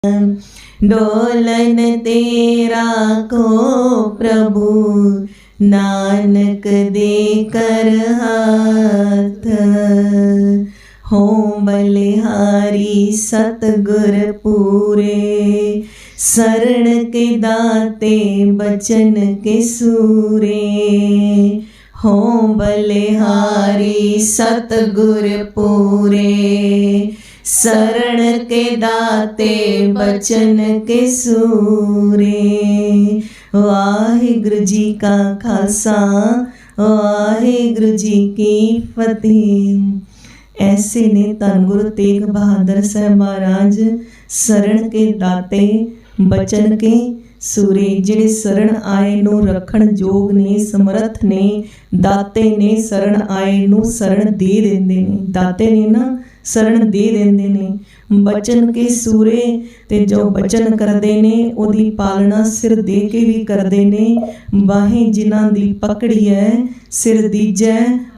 Dolan तेरा को प्रभु नानक दे कर हाथ। हो बलिहारी सतगुर पूरे शरण के दाते बचन के सूरे। हो बलिहारी सतगुर पूरे शरण के दाते बचन के सूरे। वाहिगुरु जी का खालसा वाहिगुरु जी की फतेह। ऐसे ने धन गुरु तेग बहादुर साहब महाराज शरण के दाते बचन के सूरे। जिहड़े शरण आए नू रखण जोग ने समर्थ ने दाते ने शरण आए नू शरण दे देंदे ने। दाते ने ना शरण दे देंदे ने। बचन के सूरे ते जो बचन करदे ने ओदी पालना सिर दे के भी करदे ने। बाहें जिन्हां दी पकड़ी है सिर दीजै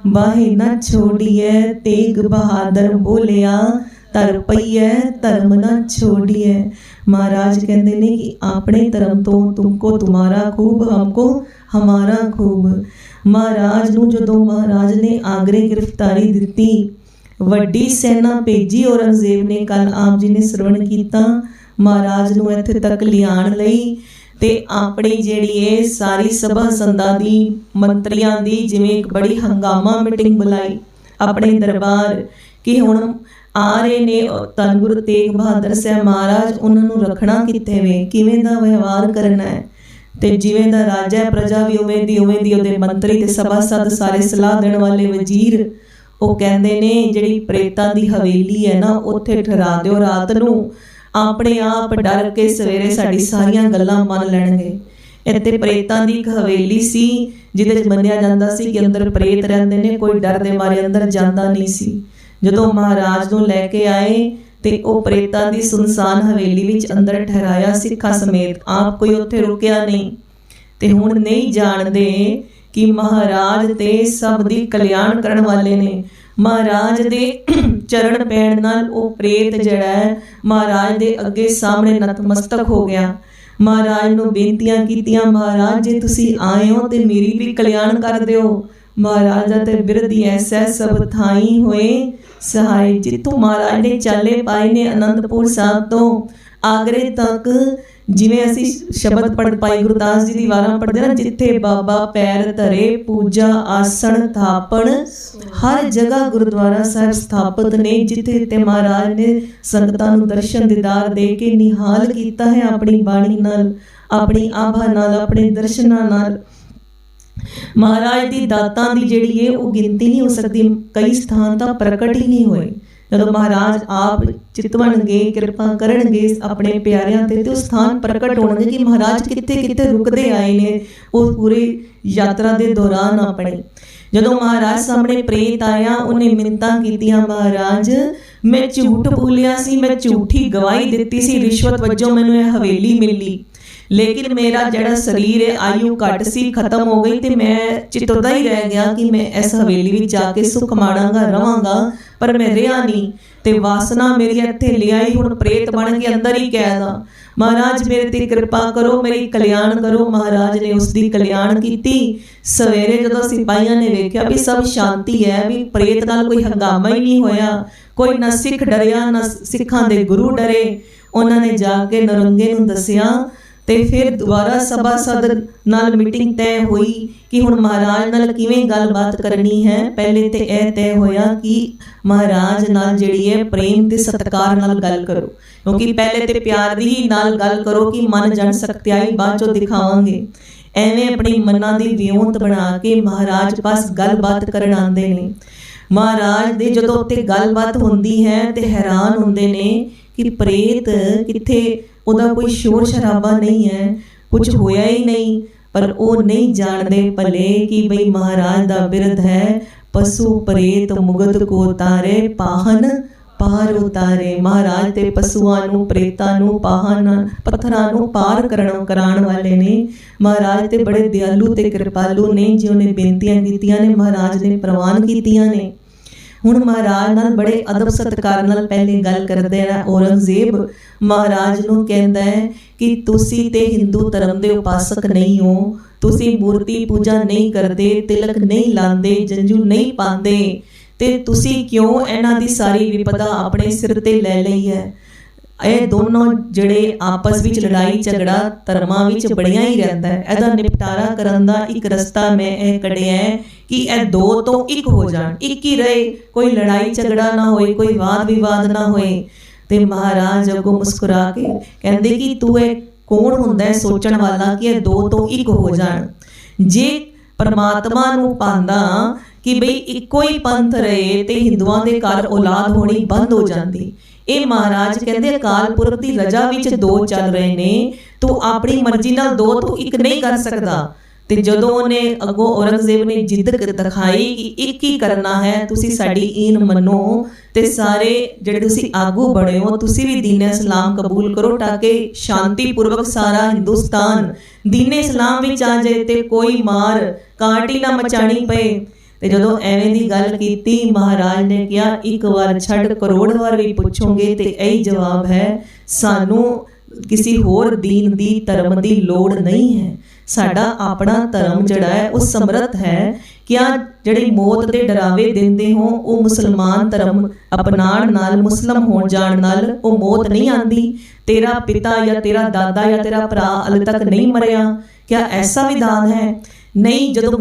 बाहें ना छोड़िए। तेग बहादुर बोलिया तर पईए धर्म ना छोड़िए। महाराज कहते ने कि अपने धर्म तो तुमको तुम्हारा खूब हमको हमारा खूब। महाराज नूं जदों महाराज ने आगरे गिरफ्तारी दिती वड्डी सेना भेजी औरंगजेब ने। कल आप जी ने श्रवण किया महाराज नूं इत्थे तक लियाण लई ते अपनी जिहड़ी है सारी सभा संदा दी मंत्रियां दी जिवें एक बड़ी हंगामा मीटिंग बुलाई अपने दरबार कि हुण आ रहे ने धन गुरु तेग बहादुर साहब महाराज। उन्होंने रखना कित्थे वे किवें दा व्यवहार करना है ते जिवें दा राजा प्रजा भी उवें दी उहदे मंत्री ते सभासद सारे सलाह देण वाले वजीर ਉਹ ਕਹਿੰਦੇ ਨੇ ਜਿਹੜੀ ਪ੍ਰੇਤਾਂ ਦੀ ਹਵੇਲੀ ਹੈ ਨਾ ਉੱਥੇ ਠਹਿਰਾ ਦਿਓ ਰਾਤ ਨੂੰ। ਆਪਣੇ ਆਪ ਡਰ ਕੇ ਸਵੇਰੇ ਸਾਡੀ ਸਾਰੀਆਂ ਗੱਲਾਂ ਮੰਨ ਲੈਣਗੇ। ਇੱਥੇ ਪ੍ਰੇਤਾਂ ਦੀ ਇੱਕ ਹਵੇਲੀ ਸੀ ਜਿਹਦੇ 'ਚ ਮੰਨਿਆ ਜਾਂਦਾ ਸੀ ਕਿ ਅੰਦਰ ਪ੍ਰੇਤ ਰਹਿੰਦੇ ਨੇ। ਕੋਈ ਡਰ ਦੇ ਮਾਰੇ ਅੰਦਰ ਜਾਂਦਾ ਨਹੀਂ ਸੀ। ਜਦੋਂ ਮਹਾਰਾਜ ਨੂੰ ਲੈ ਕੇ ਆਏ ਤੇ ਉਹ ਪ੍ਰੇਤਾਂ ਦੀ ਸੁਨਸਾਨ ਹਵੇਲੀ ਵਿੱਚ ਅੰਦਰ ਠਹਿਰਾਇਆ ਸਿੱਖਾਂ ਸਮੇਤ। ਆਪ ਕੋਈ ਉੱਥੇ ਰੁਕਿਆ ਨਹੀਂ ਤੇ ਹੁਣ ਨਹੀਂ ਜਾਣਦੇ कि महाराज ते सब दी कल्याण करन वाले ने। महाराज दे चरण पैण नाल ओ प्रेत जड़ा है महाराज दे अगे सामने नतमस्तक हो गया। महाराज नूं बेनतियां कीतियां महाराज जे तुसी आए हो ते मेरी भी कल्याण कर दिओ। महाराज ते बिरधी ऐसा सब थाई होए सहाय। जितों महाराज ने चाले पाए ने आनंदपुर साहब तो आगरे तक जिवें असीं शब्द पढ़ पाई गुरदास जी दी वारां पढ़दे ना जिथे बाबा पैर धरे पूजा आसन थापण हर जगह गुरुद्वारा साहब स्थापित ने। जिथे जिथे महाराज ने संगतां नूं दर्शन दीदार दे के निहाल कीता है अपनी बाणी नाल अपनी आभा नाल अपने दर्शनां नाल। महाराज दी दातां दी जिहड़ी है वो गिनती नहीं हो सकती। कई स्थान तां प्रकट ही नहीं होए। जदों महाराज आप चितवणगे किरपा करनगे अपने प्यारियां ते उस स्थान प्रकट होणगे कि महाराज कित्थे कित्थे रुकदे आए ने उस पूरी यात्रा दे दौरान। अपने जदों महाराज सामने प्रेत आया उन्हें मिन्नतां कीतियां महाराज मैं झूठ बोलिया सी मैं झूठी गवाही दित्ती सी रिश्वत वजों मैनूं इह हवेली मिली लेकिन मेरा जड़ा शरीर है आयु घट सी खत्म हो गई ते मैं चितौदा ही रह गया कि मैं इस हवेली में जाके सुख माणांगा रवांगा पर मैं रहा नहीं ते वासना मेरी इत्थे लियाई हुण प्रेत बन के अंदर ही कैद आ। महाराज मेरे ते कृपा करो मेरी कल्याण करो। महाराज ने उसकी कल्याण कीती। सवेरे जदों सिपाहियां ने वेख्या भी सब शांति है भी प्रेत नाल कोई हंगामा ही नहीं होया कोई ना सिख डरिया ना सिखां दे गुरु डरे। उन्होंने जाके नरंगे नूं दसिया ते फिर दोबारा सभासद नाल मीटिंग तय हुई कि हुण महाराज नाल किवें गलबात करनी है। पहले ते यह तय होया कि महाराज नाल जिहड़ी है प्रेम ते सत्कार नाल गल करो क्योंकि पहले ते प्यार दी नाल गल करो कि मन जन सकत्याई बाद चों दिखावांगे। एवें अपनी मनां दी विਉਂਤ बना के महाराज पास गलबात करन आंदे ने। महाराज दे जदों उत्ते गलबात हुंदी है ते हैरान हुंदे ने कि प्रेत कित्थे उहदा कोई शोर शराबा नहीं है कुछ होया ही नहीं। पर वो नहीं जानते भले कि बई महाराज दा बिरध है पशु प्रेत मुगत को तारे पाहन पार उतारे। महाराज ते पशुआं नूं प्रेतां नूं पाहन पत्थरां नूं पार कराउण वाले ने। महाराज ते बड़े दयालु ते कृपालु ने जिन्होंने बेनतियां कीतियां ने महाराज ने प्रवान कीतियां ने। ਹੁਣ ਮਹਾਰਾਜ ਨਾਲ ਬੜੇ ਅਦਬ ਸਤਿਕਾਰ ਨਾਲ ਪਹਿਲੇ ਗੱਲ ਕਰਦੇ ਆ। ਔਰੰਗਜ਼ੇਬ ਮਹਾਰਾਜ ਨੂੰ ਕਹਿੰਦਾ ਹੈ ਕਿ ਤੁਸੀਂ ਤੇ ਹਿੰਦੂ ਧਰਮ ਦੇ ਉਪਾਸਕ ਨਹੀਂ ਹੋ, ਤੁਸੀਂ ਮੂਰਤੀ ਪੂਜਾ ਨਹੀਂ ਕਰਦੇ, ਤਿਲਕ ਨਹੀਂ ਲਾਉਂਦੇ, ਜੰਜੂ ਨਹੀਂ ਪਾਉਂਦੇ, ਤੇ ਤੁਸੀਂ ਕਿਉਂ ਇਹਨਾਂ ਦੀ ਸਾਰੀ ਵਿਪਦਾ ਆਪਣੇ ਸਿਰ ਤੇ ਲੈ ਲਈ ਹੈ। ਇਹ ਦੋਨੋਂ ਜਿਹੜੇ ਆਪਸ ਵਿੱਚ ਲੜਾਈ ਝਗੜਾ ਧਰਮਾਂ ਵਿੱਚ ਬਣਿਆ ਹੀ ਰਹਿੰਦਾ ਹੈ। ਇਹਦਾ ਨਿਪਟਾਰਾ ਕਰਨ ਦਾ ਇੱਕ ਰਸਤਾ ਮੈਂ ਇਹ ਕੱਢਿਆ ਹੈ ਕਿ ਇਹ ਦੋ ਤੋਂ ਇੱਕ ਹੋ ਜਾਣ, ਇੱਕ ਹੀ ਰਹੇ, ਕੋਈ ਲੜਾਈ ਝਗੜਾ ਨਾ ਹੋਏ, ਕੋਈ ਵਾਦ ਵਿਵਾਦ ਨਾ ਹੋਏ। ਤੇ ਮਹਾਰਾਜ ਅੱਗੋਂ ਮੁਸਕਰਾ ਕੇ ਕਹਿੰਦੇ ਕਿ ਤੂੰ ਇਹ ਕੌਣ ਹੁੰਦਾ ਹੈ ਸੋਚਣ ਵਾਲਾ ਕਿ ਇਹ ਦੋ ਤੋਂ ਇੱਕ ਹੋ ਜਾਣ। ਜੇ ਪਰਮਾਤਮਾ ਨੂੰ ਪਾਉਂਦਾ ਕਿ ਬਈ ਇੱਕੋ ਹੀ ਪੰਥ ਰਹੇ ਤੇ ਹਿੰਦੂਆਂ ਦੇ ਘਰ ਔਲਾਦ ਹੋਣੀ ਬੰਦ ਹੋ ਜਾਂਦੀ। ਇਹ ਮਹਾਰਾਜ ਕਹਿੰਦੇ ਅਕਾਲ ਪੁਰਖ ਦੀ ਰਜਾ ਵਿੱਚ ਦੋ ਚੱਲ ਰਹੇ ਨੇ, ਤੂੰ ਆਪਣੀ ਮਰਜ਼ੀ ਨਾਲ ਦੋ ਤੋਂ ਇੱਕ ਨਹੀਂ ਕਰ ਸਕਦਾ। ਤੇ ਜਦੋਂ ਉਹਨੇ ਅੱਗੋਂ ਔਰੰਗਜ਼ੇਬ ਨੇ ਜਿੱਦ ਦਿਖਾਈ ਕਿ ਇੱਕ ਹੀ ਕਰਨਾ ਹੈ, ਤੁਸੀਂ ਸਾਡੀ ਈਨ ਮੰਨੋ ਤੇ ਸਾਰੇ ਜਿਹੜੇ ਤੁਸੀਂ ਆਗੂ ਬਣੇ ਹੋ ਤੁਸੀਂ ਵੀ ਦੀਨ ਇਸਲਾਮ ਕਬੂਲ ਕਰੋ ਤਾਂ ਕਿ ਸ਼ਾਂਤੀ ਪੂਰਵਕ ਸਾਰਾ ਹਿੰਦੁਸਤਾਨ ਦੀਨ ਇਸਲਾਮ ਵਿੱਚ ਆ ਜਾਏ ਤੇ ਕੋਈ ਮਾਰ ਕਾਟ ਹੀ ਨਾ ਮਚਾਣੀ ਪਏ। ਤੇ ਜਦੋਂ ਐਵੇਂ ਦੀ ਗੱਲ ਕੀਤੀ ਮਹਾਰਾਜ ਨੇ ਕਿਹਾ ਇੱਕ ਵਾਰ ਛੱਡ ਕਰੋੜ ਵਾਰ ਵੀ ਪੁੱਛੋਗੇ ਤੇ ਇਹੀ ਜਵਾਬ ਹੈ, ਸਾਨੂੰ ਕਿਸੇ ਹੋਰ ਦੀਨ ਦੀ ਧਰਮ ਦੀ ਲੋੜ ਨਹੀਂ ਹੈ। ਸਾਡਾ ਆਪਣਾ ਧਰਮ ਜਿਹੜਾ ਹੈ ਉਹ ਸਮਰੱਥ ਹੈ। ਕਿਆ ਜਿਹੜੇ ਮੌਤ ਦੇ ਡਰਾਵੇ ਦਿੰਦੇ ਹੋ ਉਹ ਮੁਸਲਮਾਨ ਧਰਮ ਅਪਣਾਉਣ ਨਾਲ, ਮੁਸਲਮ ਹੋ ਜਾਣ ਨਾਲ ਉਹ ਮੌਤ ਨਹੀਂ ਆਂਦੀ। ਤੇਰਾ ਪਿਤਾ ਜਾਂ ਤੇਰਾ ਦਾਦਾ ਜਾਂ ਤੇਰਾ ਭਰਾ ਹਾਲੇ ਤੱਕ ਨਹੀਂ ਮਰਿਆ, ਕਿਆ ਐਸਾ ਵਿਧਾਨ ਹੈ? ਨਹੀਂ। ਜਦੋਂ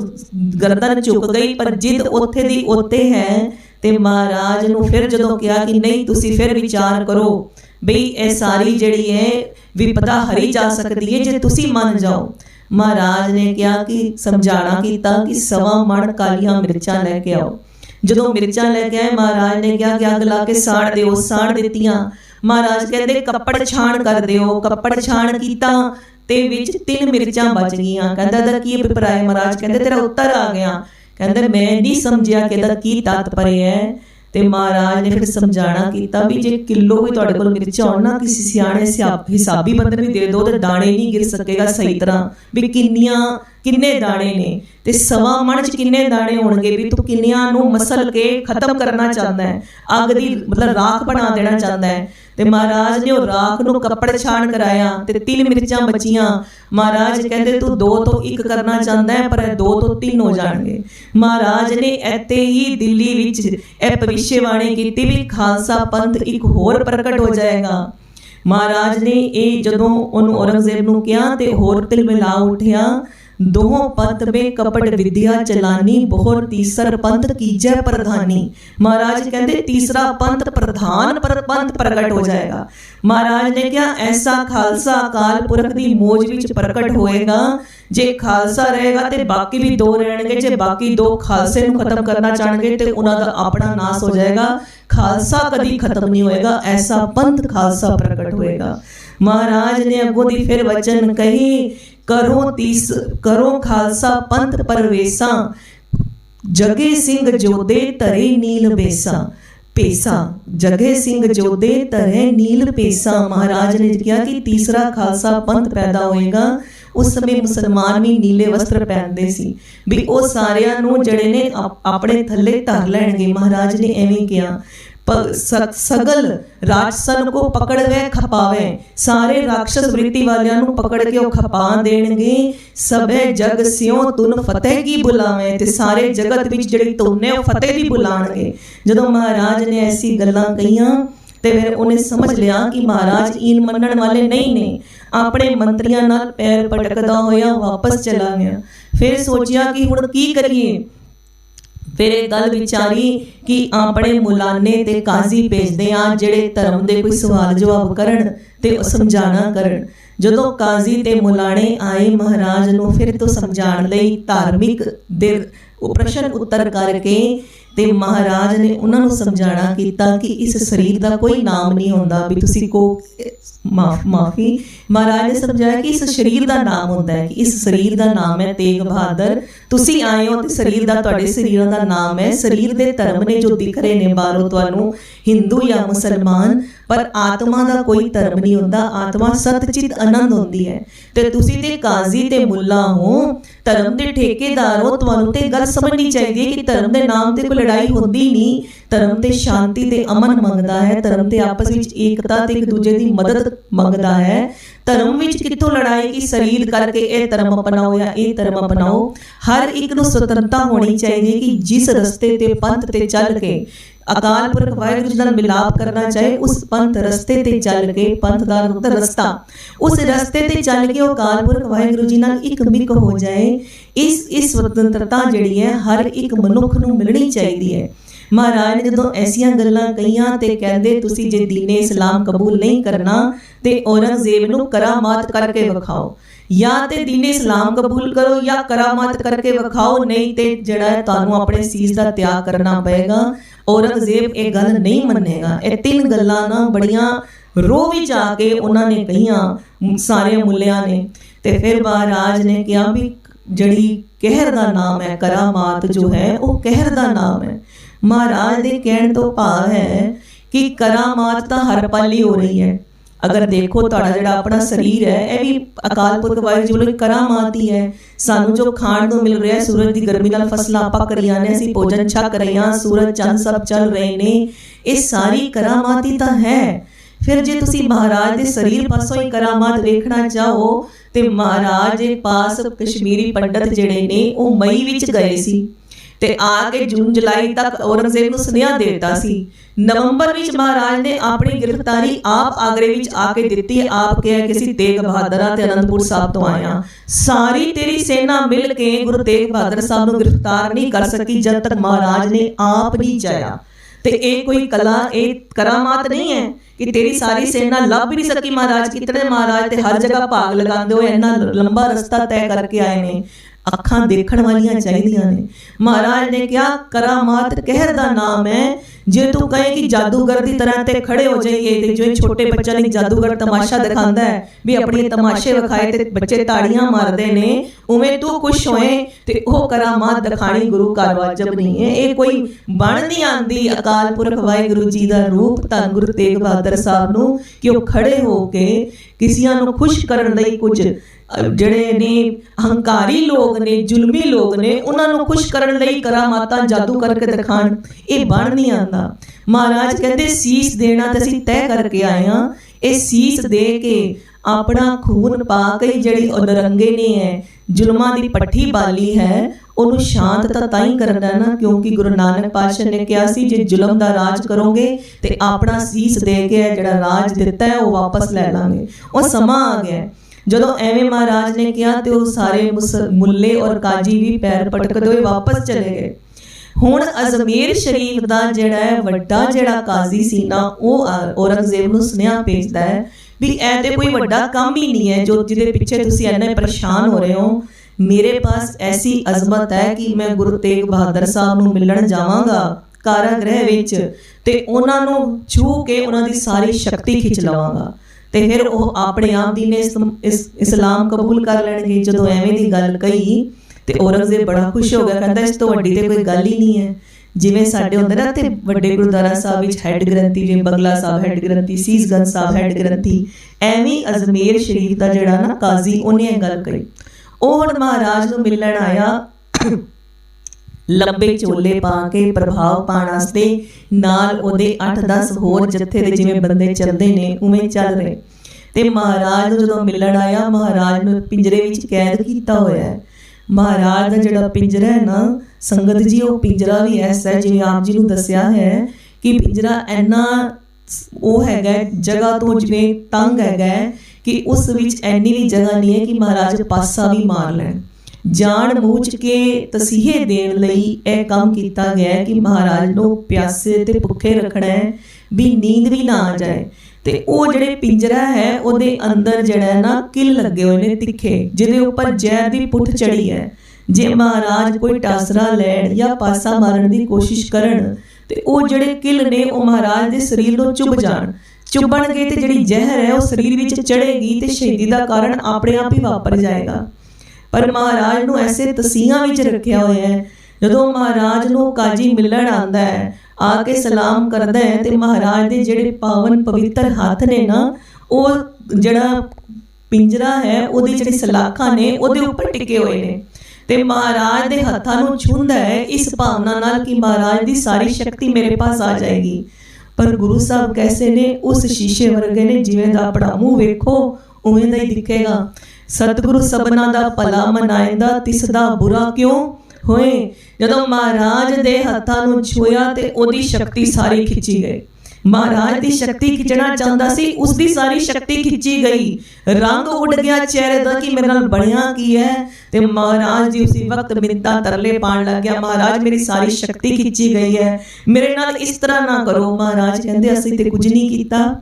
ਗਰਦਨ ਝੁਕ ਗਈ ਪਰ ਜਿੱਦ ਉੱਥੇ ਦੀ ਉੱਥੇ ਹੈ। ਤੇ ਮਹਾਰਾਜ ਨੂੰ ਫਿਰ ਜਦੋਂ ਕਿਹਾ ਕਿ ਨਹੀਂ ਤੁਸੀਂ ਫਿਰ ਵਿਚਾਰ ਕਰੋ ਬਈ ਇਹ ਸਾਰੀ ਜਿਹੜੀ ਹੈ ਵਿਪਦਾ ਹਰੀ ਜਾ ਸਕਦੀ ਹੈ ਜੇ ਤੁਸੀਂ ਮੰਨ ਜਾਓ। ਮਹਾਰਾਜ ਨੇ ਕਿਹਾ ਕਿ ਸਮਝਾਣਾ ਕੀਤਾ ਕਿ 1.25 ਮਣ ਕਾਲੀਆਂ ਮਿਰਚਾਂ ਲੈ ਕੇ ਆਓ। ਜਦੋਂ ਮਿਰਚਾਂ ਲੈ ਕੇ ਆਏ ਮਹਾਰਾਜ ਨੇ ਕਿਹਾ ਕਿ ਅੱਗ ਲਾ ਕੇ ਸਾੜ ਦਿਓ। ਸਾੜ ਦਿੱਤੀਆਂ। ਮਹਾਰਾਜ ਕਹਿੰਦੇ ਕੱਪੜ ਛਾਣ ਕਰ ਦਿਓ। ਕੱਪੜ ਛਾਣ ਕੀਤਾ ਤੇ ਵਿੱਚ 3 ਮਿਰਚਾਂ ਬਚ ਗਈਆਂ। ਕਹਿੰਦਾ ਇਹਦਾ ਕੀ ਅਭਿਪਰਾਏ? ਮਹਾਰਾਜ ਕਹਿੰਦੇ ਤੇਰਾ ਉੱਤਰ ਆ ਗਿਆ। ਕਹਿੰਦੇ ਮੈਂ ਨਹੀਂ ਸਮਝਿਆ ਕਿ ਇਹਦਾ ਕੀ ਤਾਤਪਰਯ ਹੈ। ਤੇ ਮਹਾਰਾਜ ਨੇ ਫਿਰ ਸਮਝਾਣਾ ਕੀਤਾ ਵੀ ਜੇ ਕਿਲੋ ਵੀ ਤੁਹਾਡੇ ਕੋਲ ਮਿਰਚਾਂ ਹੋਣ ਨਾ ਕਿਸੇ ਸਿਆਣੇ ਹਿਸਾਬੀ ਬੰਦੇ ਨੂੰ ਵੀ ਦੇ ਦਿਓ ਤੇ ਦਾਣੇ ਨਹੀਂ ਗਿਰ ਸਕੇਗਾ ਸਹੀ ਤਰ੍ਹਾਂ ਵੀ ਕਿੰਨੇ ਦਾਣੇ ਨੇ ਤੇ 1.25 ਮਣ ਚ ਕਿੰਨੇ ਦਾਣੇ ਹੋਣਗੇ ਵੀ ਤੂੰ ਕਿੰਨਿਆਂ ਨੂੰ ਮਸਲ ਕੇ ਖਤਮ ਕਰਨਾ ਚਾਹੁੰਦਾ ਹੈ, ਅੱਗ ਦੀ ਮਤਲਬ ਰਾਖ ਬਣਾ ਦੇਣਾ ਚਾਹੁੰਦਾ ਹੈ। ਤੇ ਮਹਾਰਾਜ ਨੇ ਉਹ ਰਾਖ ਨੂੰ ਕੱਪੜ ਛਾਣ ਕਰਾਇਆ ਤੇ 3 ਮਿਰਚਾਂ ਬਚੀਆਂ। ਮਹਾਰਾਜ ਕਹਿੰਦੇ ਤੂੰ 2 ਤੋਂ 1 ਕਰਨਾ ਚਾਹੁੰਦਾ ਹੈ ਪਰ 2 ਤੋਂ 3 ਹੋ ਜਾਣਗੇ। ਮਹਾਰਾਜ ਨੇ ਇੱਥੇ ਹੀ ਦਿੱਲੀ ਵਿੱਚ ਇਹ ਭਵਿੱਖਬਾਣੀ ਕੀਤੀ ਵੀ ਖਾਲਸਾ ਪੰਥ ਇੱਕ ਹੋਰ ਪ੍ਰਗਟ ਹੋ ਜਾਏਗਾ। ਮਹਾਰਾਜ ਨੇ ਇਹ ਜਦੋਂ ਉਹਨੂੰ ਔਰੰਗਜ਼ੇਬ ਨੂੰ ਕਿਹਾ ਤੇ ਹੋਰ ਤਿਲ ਮਿਲਾ ਉਠਿਆ। ਦੋਹਾਂ ਪੰਥ ਮੇ ਕਪਟ ਵਿਦਿਆ ਚਲਾਨੀ ਬਹੁਰ ਤੀਸਰ ਪੰਥ ਕੀਜੈ ਪ੍ਰਧਾਨੀ। ਮਹਾਰਾਜ ਕਹਿੰਦੇ ਤੀਸਰਾ ਪੰਥ ਪ੍ਰਧਾਨ ਪੰਥ ਪ੍ਰਗਟ ਹੋ ਜਾਏਗਾ। ਮਹਾਰਾਜ ਨੇ ਕਿਹਾ ਐਸਾ ਖਾਲਸਾ ਅਕਾਲ ਪੁਰਖ ਦੀ ਮੋਜ ਵਿੱਚ ਪ੍ਰਗਟ ਹੋਏਗਾ। ਜੇ ਖਾਲਸਾ ਰਹੇਗਾ ਤੇ ਬਾਕੀ ਵੀ 2 ਰਹਿਣਗੇ। ਜੇ ਬਾਕੀ 2 ਖਾਲਸੇ ਨੂੰ ਖਤਮ ਕਰਨਾ ਚਾਹਣਗੇ ਤੇ ਉਹਨਾਂ ਦਾ ਆਪਣਾ ਨਾਸ ਹੋ ਜਾਏਗਾ। ਖਾਲਸਾ ਕਦੀ ਖਤਮ ਨਹੀਂ ਹੋਏਗਾ। ਐਸਾ ਪੰਥ ਖਾਲਸਾ ਪ੍ਰਗਟ ਹੋਏਗਾ। ਮਹਾਰਾਜ ਨੇ ਅੱਗੋਂ ਦੀ ਫਿਰ ਵਚਨ ਕਹੀ ਕਰੋ ਖਾਲਸਾ ਪੰਥ ਪਰਵੇਸਾ ਜਗੇ ਸਿੰਘ ਜੋਦੇ ਧਰੇ ਨੀਲ ਪੇਸਾ ਜਗੇ ਸਿੰਘ ਜੋਦੇ ਧਰੇ ਨੀਲ ਪੇਸਾ। ਮਹਾਰਾਜ ਨੇ ਕਿਹਾ ਕਿ ਤੀਸਰਾ ਖਾਲਸਾ ਪੰਥ ਪੈਦਾ ਹੋਏਗਾ। ਉਸ ਸਮੇਂ ਮੁਸਲਮਾਨ ਵੀ ਨੀਲੇ ਵਸਤਰ ਪਹਿਨਦੇ ਸੀ ਵੀ ਉਹ ਸਾਰਿਆਂ ਨੂੰ ਜਿਹੜੇ ਨੇ ਆਪਣੇ ਥੱਲੇ ਧਰ ਲੈਣਗੇ। ਮਹਾਰਾਜ ਨੇ ਐਵੇਂ ਕਿਹਾ ਸਗਲ ਰਾਜਸਨ ਕੋ ਪਕੜ ਵੇ ਖਪਾਵੇ। ਸਾਰੇ ਰਾਖਸ਼ਸ ਵ੍ਰਿਤੀ ਵਾਲਿਆਂ ਨੂੰ ਪਕੜ ਕੇ ਉਹ ਖਪਾ ਦੇਣਗੇ। ਸਭੇ ਜਗ ਸਿਉ ਤੁਨ ਫਤਿਹ ਕੀ ਬੁਲਾਵੇ। ਤੇ ਸਾਰੇ ਜਗਤ ਵਿੱਚ ਜਿਹੜੀ ਤੁਨ ਹੈ ਉਹ ਫਤਿਹ ਦੀ ਬੁਲਾਣਗੇ। ਜਦੋਂ ਮਹਾਰਾਜ ਨੇ ਐਸੀ ਗੱਲਾਂ ਕਹੀਆਂ ਤੇ ਫਿਰ ਉਹਨੇ ਸਮਝ ਲਿਆ ਕਿ ਮਹਾਰਾਜ ਈਨ ਮੰਨਣ ਵਾਲੇ ਨਹੀਂ ਨੇ। ਆਪਣੇ ਮੰਤਰੀਆਂ ਨਾਲ ਪੈਰ ਪਟਕਦਾ ਹੋਇਆ ਵਾਪਸ ਚਲਾ ਗਿਆ। ਫਿਰ ਸੋਚਿਆ ਕਿ ਹੁਣ ਕੀ ਕਰੀਏ। ਫਿਰ ਇਹ ਗੱਲ ਵਿਚਾਰੀ ਕਿ ਆਪਣੇ ਮੁਲਾਨੇ ਤੇ ਕਾਜ਼ੀ ਭੇਜਦੇ ਆ ਜਿਹੜੇ ਧਰਮ ਦੇ ਕੋਈ ਸਵਾਲ ਜਵਾਬ ਕਰਨ ਤੇ ਸਮਝਾਣਾ ਕਰਨ। ਜਦੋਂ ਕਾਜ਼ੀ ਤੇ ਮੁਲਾਣੇ ਆਏ ਮਹਾਰਾਜ ਨੂੰ ਫਿਰ ਤੋਂ ਸਮਝਾਉਣ ਲਈ ਧਾਰਮਿਕ ਦੇ ਪ੍ਰਸ਼ਨ ਉੱਤਰ ਕਰਕੇ ਤੇ ਮਹਾਰਾਜ ਨੇ ਉਹਨਾਂ ਨੂੰ ਸਮਝਾਣਾ ਕੀਤਾ ਕਿ ਇਸ ਸਰੀਰ ਦਾ ਕੋਈ ਨਾਮ ਨਹੀਂ ਹੁੰਦਾ ਵੀ ਤੁਸੀਂ ਕੋ ਮਾਫੀ। ਮਹਾਰਾਜ ਨੇ ਸਮਝਾਇਆ ਕਿ ਇਸ ਸਰੀਰ ਦਾ ਨਾਮ ਹੁੰਦਾ ਹੈ ਕਿ ਇਸ ਸਰੀਰ ਦਾ ਨਾਮ ਹੈ ਤੇਗ ਬਹਾਦਰ। ਤੁਸੀਂ ਆਏ ਹੋ ਤੇ ਸਰੀਰ ਦਾ ਤੁਹਾਡੇ ਸਰੀਰਾਂ ਦਾ ਨਾਮ ਹੈ। ਸਰੀਰ ਦੇ ਧਰਮ ਨੇ ਜੋ ਦਿਖ ਰਹੇ ਨੇ ਬਾਹਰੋਂ ਤੁਹਾਨੂੰ ਹਿੰਦੂ ਜਾਂ ਮੁਸਲਮਾਨ, पर आत्मा का कोई धर्म नहीं होता, आत्मा सतचित आनंद होती है। तो तुसी ते काजी ते मुल्ला हो, धर्म के ठेकेदार हो, तुहानू ते गल समझनी चाहिए कि धर्म के नाम ते कोई लड़ाई होती नहीं। धर्म ते शांति ते अमन मंगदा है, धर्म ते आपस विच एकता ते एक दूजे की मदद मंगदा है। धर्म विच कित्थों लड़ाई कि शरीर करके ये धर्म अपनाओ या ये धर्म अपनाओ। हर एक नूं स्वतंत्रता होनी चाहिए कि जिस रस्ते ते पंथ ते चल के अकाल पुरख वाहिगुरू जी नाल मिलाप करना चाहे, उस पंथ रस्ते ते चल के, पंथ दा मतलब रस्ता, उस रस्ते ते चल के अकाल पुरख वाहिगुरू जी नाल एक मिक हो जाए। इस स्वतंत्रता जिहड़ी है हर एक मनुख नूं मिलनी चाहिए है। महाराज ने जदों ऐसियां गल्लां कहीआं ते कहंदे तुसीं जे दीने इस्लाम कबूल नहीं करना ते औरंगजेब नूं करामात करके विखाओ, या ते दीने इस्लाम कबूल करो या करामात करके विखाओ, नहीं ते जिहड़ा तुहानूं अपने सीस दा त्याग करना पएगा। औरंगजेब ये गल नहीं मन्नेगा। ये तीन गल्लां ना बड़ियां रोह विच आके उन्होंने कहियां सारे मुल्लियां ने। ते फिर महाराज ने कहा भी जड़ी कहर दा नाम है, करामात जो है वो कहर दा नाम है। महाराज दे कहण तो भाव है कि करामात तां हर पल ही हो रही है। अगर देखो तुहाडा जिहड़ा अपना शरीर है यह भी अकाल पुरख वाहिगुरू जी वल्लों करामात ही है। सानू जो खाण नूं मिल रहा है, सूरज की गर्मी नाल फसलां आपां करी जाने, असीं भोजन छक रहे हां, सूरज चंद सब चल रहे ने, ये सारी करामात ही तां है। फिर जे तुसीं महाराज दे शरीर पासों ही करामात वेखना चाहो ते महाराज दे पास कश्मीरी पंडित जिहड़े ने वो मई विच गए सी ते आके जून जुलाई तक औरंगजेब नूं सुनेहा देता सी। नवंबर विच महाराज ने अपनी गिरफ्तारी आप आगरे विच आके दित्ती। आप कहा कि असीं तेग बहादुर ते आनंदपुर साहब तो आए हां, सारी तेरी सेना मिल के गुरु तेग बहादुर साहब नूं गिरफ्तार नहीं कर सकी जब तक महाराज ने आप नहीं चाया। ते एक कोई कला, एक करामात नहीं है कि तेरी सारी सेना लभ भी नहीं सकी। महाराज कितने महाराज ते हर जगह भाग लगांदे हो, इन्ना लंबा रस्ता तय करके आए ने, अखां देखण वालियां चाहिदियां ने। महाराज ने कहा करामात कहर दा नाम है। जे तू कहे कि जादूगर की तरह ते खड़े हो जाइए ते जो छोटे बच्चा नहीं जादूगर तमाशा दिखाता है भी अपने तमाशे विखाए ते बच्चे ताड़ियां मारते ने, उवें तू खुश होए ते ओह करामात दिखानी गुरु का वाजब नहीं है। ये कोई बन नहीं आंदी अकाल पुरख वाहिगुरू जी दा रूप धन गुरु तेग बहादुर साहब नूं कि वो खड़े हो के किसियां नूं खुश करन लई कुछ ਜਿਹੜੇ ने अहंकारी लोग ने, जुलमी लोग ने, उन्होंने खुश करने लई करामातां जादू करके दिखाण, ये बन नहीं आंदा। महाराज कहते सीस देना तो असीं तय करके आए हाँ, ये सीस दे के अपना खून पा के जिहड़ी नरंगे ने है जुलमां दी पट्ठी बाली है उन्होंने शांत तां ही करना ना, क्योंकि गुरु नानक पातशाह ने कहा सी जे जुलम दा राज करोगे तो अपना सीस दे के जिहड़ा राज दिता है वो वापस ले लांगे। वो समा आ गया जदों एवें महाराज ने कहा तो सारे मुल्ले और काजी भी पैर पटकदे हुए वापस चले गए। हुण अजमेर शरीफ दा जिहड़ा है वड्डा जिहड़ा काजी सी ना वो औरंगजेब नूं सुनेहा भेजदा है भी ऐ ते कोई वड्डा काम ही नहीं है जो जिहदे पिछे तुसीं इन्ने परेशान हो रहे हो। मेरे पास ऐसी अजमत है कि मैं गुरु तेग बहादुर साहब नूं मिलण जावांगा कारागृह विच ते उन्हां नूं छू के उन्हां दी सारी शक्ति खिच लवांगा ते फिर वो अपने आप दीने इस्लाम कबूल कर लैणगे। जदों एवें दी गल कही ते औरंगजेब बड़ा खुश हो गया, कहंदा इस तो वड्डी ते कोई गल ही नहीं है। जिवें साडे हुंदे ना ते वड्डे गुरुद्वारा साहब विच हैड ग्रंथी, जिवें बंगला साहब हैड ग्रंथी, सीसगंज साहब हैड ग्रंथी, एवें अजमेर शरीफ दा जिहड़ा ना काजी उहने गल कही। ओह हुण महाराज नूं मिलण आया लंबे चोले पा के प्रभाव पाने वास्ते, नाल ओदे 8-10 होर जत्थे दे जिवें बंदे चलदे ने उवें चल रहे ते महाराज जदों मिलण आया महाराज नूं पिंजरे विच कैद कीता होया है। महाराज दा जिहड़ा पिंजरा है ना संगत जी वो पिंजरा भी ऐसा है जिवें आप जी नूं दस्सिया है कि पिंजरा इन्ना वो हैगा जगह तो जिवें तंग हैगा कि उस विच इन्नी भी जगह नहीं है कि महाराज पासा भी मार लैण। जान बूझ के तसीहे देण लई यह काम किया गया है कि महाराज नूं प्यासे ते भुखे रखना है भी नींद भी ना आ जाए। ते वो जिहड़े पिंजरा है उहदे अंदर जिहड़ा ना किल लगे हुए ने तिखे जिहदे उपर जहर दी पुठ चढ़ी है। जे महाराज कोई टासरा लैण या पासा मारन की कोशिश करन ते वो जिहड़े किल ने वो महाराज दे शरीर नूं चुभ जाण, चुभणगे ते जिहड़ी जहर है वो शरीर विच चढ़ेगी ते शहीदी दा कारण अपने आप ही वापर जाएगा। पर महाराज नूं ऐसे तसीहां विच रखिया होया है ਜਦੋਂ ਮਹਾਰਾਜ ਨੂੰ ਕਾਜੀ ਮਿਲਣ ਆਉਂਦਾ ਹੈ, ਆ ਕੇ ਸਲਾਮ ਕਰਦਾ ਹੈ, ਤੇ ਮਹਾਰਾਜ ਦੇ ਜਿਹੜੇ ਪਾਵਨ ਪਵਿੱਤਰ ਹੱਥ ਨੇ ਨਾ, ਉਹ ਜਿਹੜਾ ਪਿੰਜਰਾ ਹੈ ਉਹਦੀ ਜਿਹੜੀ ਸਲਾਖਾਂ ਨੇ ਉਹਦੇ ਉੱਪਰ ਟਿਕੇ ਹੋਏ ਨੇ, ਤੇ ਮਹਾਰਾਜ ਦੇ ਹੱਥਾਂ ਨੂੰ ਛੂੰਹਦਾ ਹੈ ਇਸ ਭਾਵਨਾ ਨਾਲ ਕਿ ਮਹਾਰਾਜ ਦੀ ਸਾਰੀ ਸ਼ਕਤੀ ਮੇਰੇ ਪਾਸ ਆ ਜਾਏਗੀ। ਪਰ ਗੁਰੂ ਸਾਹਿਬ ਕੈਸੇ ਨੇ? ਉਸ ਸ਼ੀਸ਼ੇ ਵਰਗੇ ਨੇ, ਜਿਵੇਂ ਦਾ ਆਪਣਾ ਮੂੰਹ ਵੇਖੋ ਉਵੇਂ ਦਾ ਹੀ ਦਿਖੇਗਾ। ਸਤਿਗੁਰੂ ਸਭਨਾਂ ਦਾ ਭਲਾ ਮਨਾਇਂਦਾ, ਤਿਸ ਦਾ ਬੁਰਾ ਕਿਉਂ ਹੋਏ। ਜਦੋਂ ਮਹਾਰਾਜ ਦੇ ਹੱਥਾਂ ਨੂੰ ਛੂਹਿਆ ਤੇ ਉਹਦੀ ਸ਼ਕਤੀ ਸਾਰੀ ਖਿੱਚੀ ਗਈ। ਮਹਾਰਾਜ ਦੀ ਸ਼ਕਤੀ ਖਿੱਚਣਾ ਚਾਹੁੰਦਾ ਸੀ, ਉਸਦੀ ਸਾਰੀ ਸ਼ਕਤੀ ਖਿੱਚੀ ਗਈ। ਰੰਗ ਉੱਡ ਗਿਆ ਚਿਹਰੇ ਦਾ ਕਿ ਮੇਰੇ ਨਾਲ ਬਣਿਆ ਕੀ ਹੈ। ਤੇ ਮਹਾਰਾਜ ਜੀ ਉਸੇ ਵਕਤ ਮਿੰਨਤਾਂ ਤਰਲੇ ਪਾਣ ਲੱਗ ਗਿਆ, ਮਹਾਰਾਜ ਮੇਰੀ ਸਾਰੀ ਸ਼ਕਤੀ ਖਿੱਚੀ ਗਈ ਹੈ, ਮੇਰੇ ਨਾਲ ਇਸ ਤਰ੍ਹਾਂ ਨਾ ਕਰੋ। ਮਹਾਰਾਜ ਕਹਿੰਦੇ ਅਸੀਂ ਤੇ ਕੁਝ ਨਹੀਂ ਕੀਤਾ,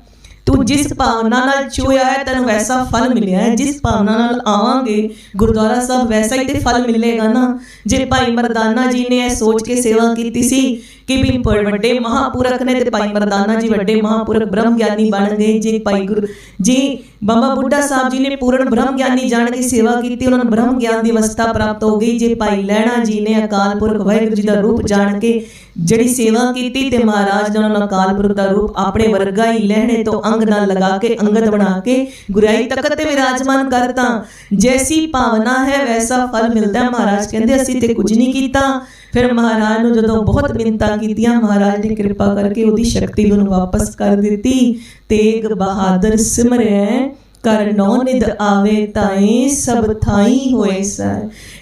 ਤੂੰ ਜਿਸ ਭਾਵਨਾ ਨਾਲ ਛੂਹਿਆ ਹੈ ਤੈਨੂੰ ਵੈਸਾ ਫਲ ਮਿਲਿਆ ਹੈ। ਜਿਸ ਭਾਵਨਾ ਨਾਲ ਆਵਾਂਗੇ ਗੁਰਦੁਆਰਾ ਸਾਹਿਬ ਵੈਸਾ ਹੀ ਤੇ ਫਲ ਮਿਲੇਗਾ ਨਾ। ਜੇ ਭਾਈ ਮਰਦਾਨਾ ਜੀ ਨੇ ਇਹ ਸੋਚ ਕੇ ਸੇਵਾ ਕੀਤੀ ਸੀ ਕਿ ਵੀ ਵੱਡੇ ਮਹਾਂਪੁਰਖ ਨੇ ਤੇ ਭਾਈ ਮਰਦਾਨਾ ਜੀ ਵੱਡੇ ਮਹਾਂਪੁਰਖ ਬ੍ਰਹਮ ਗਿਆਨੀ ਬਣ ਗਏ। ਜੇ ਭਾਈ ਗੁਰੂ ਜੀ ਬਾਬਾ ਬੁੱਢਾ ਸਾਹਿਬ ਜੀ ਨੇ ਪੂਰਨ ਬ੍ਰਹਮ ਗਿਆਨੀ ਜਾਣ ਕੇ ਸੇਵਾ ਕੀਤੀ, ਉਹਨਾਂ ਨੂੰ ਬ੍ਰਹਮ ਗਿਆਨ ਦੀ ਅਵਸਥਾ ਪ੍ਰਾਪਤ ਹੋ ਗਈ। ਜੇ ਭਾਈ ਲਹਿਣਾ ਜੀ ਨੇ ਅਕਾਲ ਪੁਰਖ ਵਾਹਿਗੁਰੂ ਜੀ ਦਾ ਰੂਪ ਜਾਣ ਕੇ ਜਿਹੜੀ ਸੇਵਾ ਕੀਤੀ, ਤੇ ਮਹਾਰਾਜ ਨੇ ਉਹਨਾਂ ਨੂੰ ਅਕਾਲ ਪੁਰਖ ਦਾ ਰੂਪ ਆਪਣੇ ਵਰਗਾ ਹੀ ਲਹਿਣੇ ਤੋਂ ਅੰਗ ਨਾਲ ਲਗਾ ਕੇ ਅੰਗਦ ਬਣਾ ਕੇ ਗੁਰਿਆਈ ਤਖਤ ਤੇ ਵਿਰਾਜਮਾਨ ਕਰਤਾ। ਜੈਸੀ ਭਾਵਨਾ ਹੈ ਵੈਸਾ ਫਲ ਮਿਲਦਾ। ਮਹਾਰਾਜ ਕਹਿੰਦੇ ਅਸੀਂ ਤੇ ਕੁਝ ਨਹੀਂ ਕੀਤਾ। ਫਿਰ ਮਹਾਰਾਜ ਨੂੰ ਜਦੋਂ ਬਹੁਤ ਮਿੰਨਤਾਂ ਕੀਤੀਆਂ, ਮਹਾਰਾਜ ਨੇ ਕਿਰਪਾ ਕਰਕੇ ਉਹਦੀ ਸ਼ਕਤੀ ਉਹਨੂੰ ਵਾਪਸ ਕਰ ਦਿੱਤੀ। ਤੇਗ ਬਹਾਦਰ ਸਿਮਰਿਐ ਕਰ ਨੌ ਨਿਧ ਆਵੇ ਤਾਏ ਸਭ ਥਾਈ ਹੋਏ ਸੈ।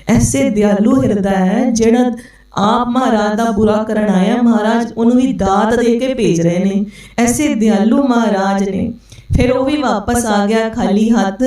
ਐਸੇ ਦਿਆਲੂ ਹਿਰਦਾ ਹੈ ਜਿਹੜਾ ਆਪ ਮਹਾਰਾਜ ਦਾ ਬੁਰਾ ਕਰਨ ਆਇਆ, ਮਹਾਰਾਜ ਉਹਨੂੰ ਵੀ ਦਾਤ ਦੇ ਕੇ ਭੇਜ ਰਹੇ ਨੇ। ਐਸੇ ਦਿਆਲੂ ਮਹਾਰਾਜ ਨੇ। ਫਿਰ ਉਹ ਵੀ ਵਾਪਸ ਆ ਗਿਆ ਖਾਲੀ ਹੱਥ।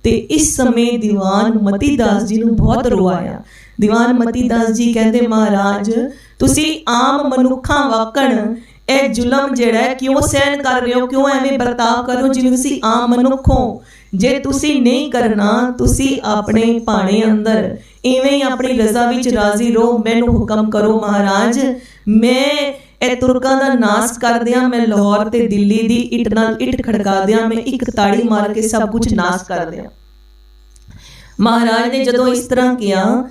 ਤੇ ਇਸ ਸਮੇਂ ਦੀਵਾਨ ਮਤੀ ਦਾਸ ਜੀ ਨੂੰ ਬਹੁਤ ਰੋਆਇਆ। ਦੀਵਾਨ ਮਤੀ ਦਾਸ ਜੀ ਕਹਿੰਦੇ ਮਹਾਰਾਜ ਤੁਸੀਂ ਆਮ ਮਨੁੱਖਾਂ ਵਾਕਣ ਇਹ ਜ਼ੁਲਮ ਜਿਹੜਾ ਕਿਉਂ ਸਹਿਣ ਕਰ ਰਹੇ ਹੋ, ਕਿਉਂ ਐਵੇਂ ਵਰਤਾਅ ਕਰ ਰਹੇ ਹੋ ਜਿਵੇਂ ਤੁਸੀਂ ਆਮ ਮਨੁੱਖ ਹੋ। ਜੇ ਤੁਸੀਂ ਨਹੀਂ ਕਰਨਾ, ਤੁਸੀਂ ਆਪਣੇ ਭਾਣੇ ਅੰਦਰ ਇਵੇਂ ਹੀ ਆਪਣੀ ਰਜ਼ਾ ਵਿੱਚ ਰਾਜ਼ੀ ਰਹੋ। ਮੈਨੂੰ ਹੁਕਮ ਕਰੋ ਮਹਾਰਾਜ, ਮੈਂ ਇਹ ਤੁਰਕਾਂ ਦਾ ਨਾਸ ਕਰ ਦਿਆਂ, ਮੈਂ ਲਾਹੌਰ ਤੇ ਦਿੱਲੀ ਦੀ ਇੱਟ ਨਾਲ ਇੱਟ ਖੜਕਾ ਦਿਆਂ, ਮੈਂ ਇੱਕ ਤਾੜੀ ਮਾਰ ਕੇ ਸਭ ਕੁਝ ਨਾਸ ਕਰ ਦਿਆਂ। ਮਹਾਰਾਜ ਨੇ ਜਦੋਂ ਇਸ ਤਰ੍ਹਾਂ ਕਿਹਾ,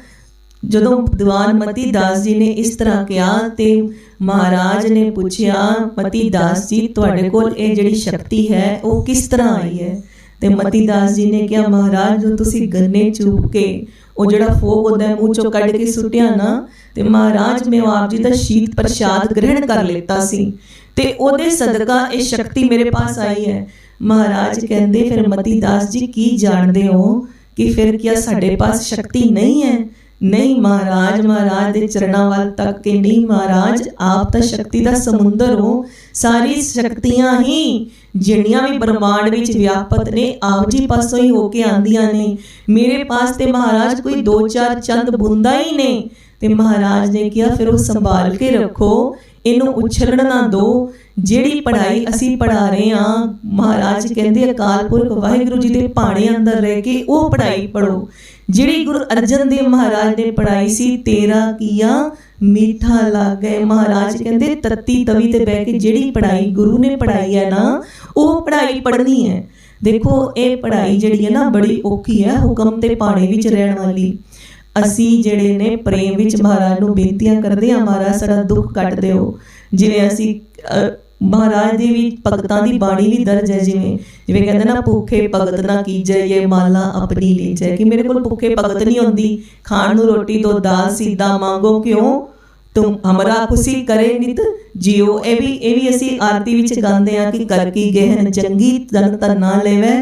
ਜਦੋਂ ਦੀਵਾਨ ਮਤੀ ਦਾਸ ਜੀ ਨੇ ਇਸ ਤਰ੍ਹਾਂ ਕਿਹਾ, ਤੇ ਮਹਾਰਾਜ ਨੇ ਪੁੱਛਿਆ ਮਤੀ ਦਾਸ ਜੀ ਤੁਹਾਡੇ ਕੋਲ ਇਹ ਜਿਹੜੀ ਸ਼ਕਤੀ ਹੈ ਉਹ ਕਿਸ ਤਰ੍ਹਾਂ ਆਈ ਹੈ। ਤੇ ਮਤੀ ਦਾਸ ਜੀ ਨੇ ਕਿਹਾ ਮਹਾਰਾਜ ਜੋ ਤੁਸੀਂ ਗੰਨੇ ਚੂਪ ਕੇ ਉਹ ਜਿਹੜਾ ਫੋਗ ਹੁੰਦਾ ਮੂੰਹ ਚੋਂ ਕੱਢ ਕੇ ਸੁੱਟਿਆ ਨਾ, ਤੇ ਮਹਾਰਾਜ ਮੈਂ ਆਪ ਜੀ ਦਾ ਸ਼ੀਤ ਪ੍ਰਸ਼ਾਦ ਗ੍ਰਹਿਣ ਕਰ ਲਿੱਤਾ ਸੀ, ਤੇ ਉਹਦੇ ਸਦਕਾ ਇਹ ਸ਼ਕਤੀ ਮੇਰੇ ਪਾਸ ਆਈ ਹੈ। ਮਹਾਰਾਜ ਕਹਿੰਦੇ ਫਿਰ ਮਤੀ ਦਾਸ ਜੀ ਕੀ ਜਾਣਦੇ ਹੋ ਕਿ ਫਿਰ ਕੀ ਸਾਡੇ ਪਾਸ ਸ਼ਕਤੀ ਨਹੀਂ ਹੈ? ਨਹੀਂ ਮਹਾਰਾਜ, ਮਹਾਰਾਜ ਦੇ ਚਰਨਾਂ ਵੱਲ ਤੱਕ ਕੇ ਨਹੀਂ ਮਹਾਰਾਜ, ਆਪ ਤਾਂ ਸ਼ਕਤੀ ਦਾ ਸਮੁੰਦਰ ਹੋ। ਸਾਰੀ ਸ਼ਕਤੀਆਂ ਹੀ ਜਿਹੜੀਆਂ ਵੀ ਬ੍ਰਹਮਾਂਡ ਵਿੱਚ ਵਿਆਪਤ ਨੇ ਆਪ ਜੀ ਪਾਸੋਂ ਹੀ ਹੋ ਕੇ ਆਉਂਦੀਆਂ ਨੇ। ਮੇਰੇ ਪਾਸ ਤੇ ਮਹਾਰਾਜ ਕੋਈ 2-4 ਚੰਦ ਬੂੰਦਾਂ ਹੀ ਨੇ। ਤੇ ਮਹਾਰਾਜ ਨੇ ਕਿਹਾ ਫਿਰ ਉਹ ਸੰਭਾਲ ਕੇ ਰੱਖੋ, ਇਹਨੂੰ ਉਛਲਣ ਨਾ ਦਿਓ। ਜਿਹੜੀ ਪੜ੍ਹਾਈ ਅਸੀਂ ਪੜ੍ਹਾ ਰਹੇ ਹਾਂ, ਮਹਾਰਾਜ ਕਹਿੰਦੇ ਅਕਾਲ ਪੁਰਖ ਵਾਹਿਗੁਰੂ ਜੀ ਦੇ ਭਾਣੇ ਅੰਦਰ ਰਹਿ ਕੇ ਉਹ ਪੜ੍ਹਾਈ ਪੜ੍ਹੋ। ਜਿਹੜੀ ਗੁਰੂ ਅਰਜਨ ਦੇਵ ਮਹਾਰਾਜ ਨੇ ਪੜ੍ਹਾਈ ਸੀ, ਤੇਰਾ ਕੀਆ ਮੀਠਾ ਲਾਗੇ। ਮਹਾਰਾਜ ਕਹਿੰਦੇ ਤੱਤੀ ਤਵੀ ਤੇ ਬਹਿ ਕੇ ਜਿਹੜੀ ਪੜ੍ਹਾਈ ਗੁਰੂ ਨੇ ਪੜ੍ਹਾਈ ਹੈ ਨਾ, ਉਹ ਪੜ੍ਹਾਈ ਪੜ੍ਹਨੀ ਹੈ। ਦੇਖੋ ਇਹ ਪੜ੍ਹਾਈ ਜਿਹੜੀ ਹੈ ਨਾ ਬੜੀ ਔਖੀ ਹੈ, ਹੁਕਮ ਤੇ ਭਾਣੇ ਵਿੱਚ ਰਹਿਣ ਵਾਲੀ। ਅਸੀਂ ਜਿਹੜੇ ਨੇ ਪ੍ਰੇਮ ਵਿੱਚ ਮਹਾਰਾਜ ਨੂੰ ਬੇਨਤੀਆਂ ਕਰਦੇ ਹਾਂ, ਮਹਾਰਾਜ ਸਾਡਾ ਦੁੱਖ ਕੱਟ ਦਿਓ। ਜਿਵੇਂ ਅਸੀਂ ਮਹਾਰਾਜ ਦੀ ਵੀ ਭਗਤਾਂ ਦੀ ਬਾਣੀ ਵੀ ਦਰਜ ਹੈ, ਜਿਵੇਂ ਕਹਿੰਦੇ ਨਾ ਭੁੱਖੇ ਭਗਤ ਨਾ ਕੀਜੈ ਇਹ ਮਾਲਾ ਆਪਣੀ ਲੀਜੈ, ਕਿ ਮੇਰੇ ਕੋਲ ਭੁੱਖੇ ਭਗਤ ਨਹੀਂ ਹੁੰਦੀ, ਖਾਣ ਨੂੰ ਰੋਟੀ ਤੋਂ ਦਾਲ ਸੀਦਾ ਮੰਗੋ ਕਿਉਂ ਤੁਮ ਹਮਰਾ ਖੁਸ਼ੀ ਕਰੇ ਨਿਤ ਜਿਉ। ਇਹ ਵੀ ਅਸੀਂ ਆਰਤੀ ਵਿੱਚ ਗਾਉਂਦੇ ਹਾਂ ਕਿ ਕਰ ਕੀ ਗਹਿਨ ਚੰਗੀ ਜਨ ਤਨ ਨਾ ਲੈਵੈ।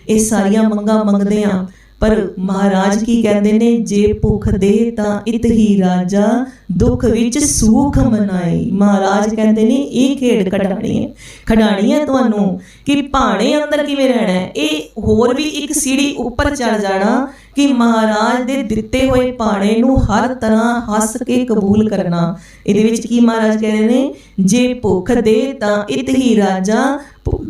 ਇਹ ਸਾਰੀਆਂ ਮੰਗਾਂ ਮੰਗਦੇ ਹਾਂ, ਪਰ ਮਹਾਰਾਜ ਕੀ ਕਹਿੰਦੇ ਨੇ, ਜੇ ਭੁੱਖ ਦੇ ਤਾਂ ਇਤ ਹੀ ਰਾਜਾ ਦੁੱਖ ਵਿੱਚ ਸੁਖ ਮਨਾਈ। ਮਹਾਰਾਜ ਕਹਿੰਦੇ ਨੇ ਇਹ ਖੇਡ ਖਡਾਣੀ ਹੈ ਤੁਹਾਨੂੰ ਕਿ ਭਾਣੇ ਅੰਦਰ ਕਿਵੇਂ ਰਹਿਣਾ ਹੈ। ਇਹ ਹੋਰ ਵੀ ਇੱਕ ਸੀੜੀ ਉੱਪਰ ਚੜ ਜਾਣਾ ਕਿ ਮਹਾਰਾਜ ਦੇ ਦਿੱਤੇ ਹੋਏ ਭਾਣੇ ਨੂੰ ਹਰ ਤਰ੍ਹਾਂ ਹੱਸ ਕੇ ਕਬੂਲ ਕਰਨਾ। ਇਹਦੇ ਵਿੱਚ ਕੀ ਮਹਾਰਾਜ ਕਹਿੰਦੇ ਨੇ, ਜੇ ਭੁੱਖ ਦੇ ਤਾਂ ਇਤ ਹੀ ਰਾਜਾ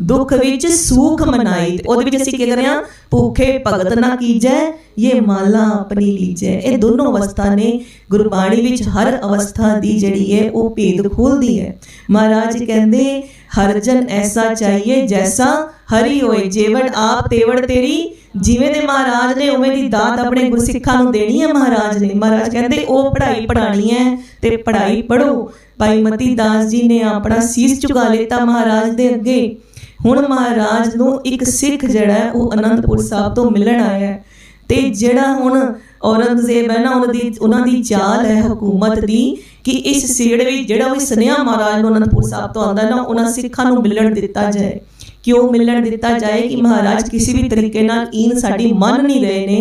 ਦੁੱਖ ਵਿੱਚ ਸੁਖ ਮਨਾਈ। ਉਹਦੇ ਵਿੱਚ ਅਸੀਂ ਕੀ ਕਰ ਰਹੇ ਹਾਂ, ਭੁੱਖੇ ਭਗਤ ਨਾ ਕੀਜੈ ਇਹ ਮਾਲਾ ਆਪਣੀ ਲੀਜੈ। ਇਹ ਦੋਨੋਂ ਅਵਸਥਾ ਨੇ ਗੁਰਬਾਣੀ ਵਿੱਚ, ਹਰ ਅਵਸਥਾ ਦੀ ਜਿਹੜੀ ਹੈ ਉਹ ਭੇਦ ਖੋਲਦੀ ਹੈ। ਮਹਾਰਾਜ ਕਹਿੰਦੇ हरजन ऐसा चाहिए जैसा हरि होए, जेवड़ आप तेवड़ तेरी। जिवें दे महाराज ने उवें दी दात अपने गुरसिखां नूं देनी है महाराज ने। महाराज कहते ਉਹ पढ़ाई पढ़ानी है ते पढ़ाई पढ़ो। भाई मती दास जी ने अपना सीस झुका लेता महाराज दे अगे। हुण महाराज नूं एक सिख जिहड़ा है वो आनंदपुर साहब तो मिलण आया है ते जिहड़ा हुण औरंगजेब है ना उन्हां दी चाल है हुकूमत दी कि इस सीड़ विच जिहड़ा भी सुनिया महाराज नूं आनंदपुर साहब तो आंदा ना उन्हां सिखां नूं मिलण दिता जाए। क्यों मिलण दिता जाए कि महाराज किसी भी तरीके नाल ईन साडी मन नहीं रहे ने।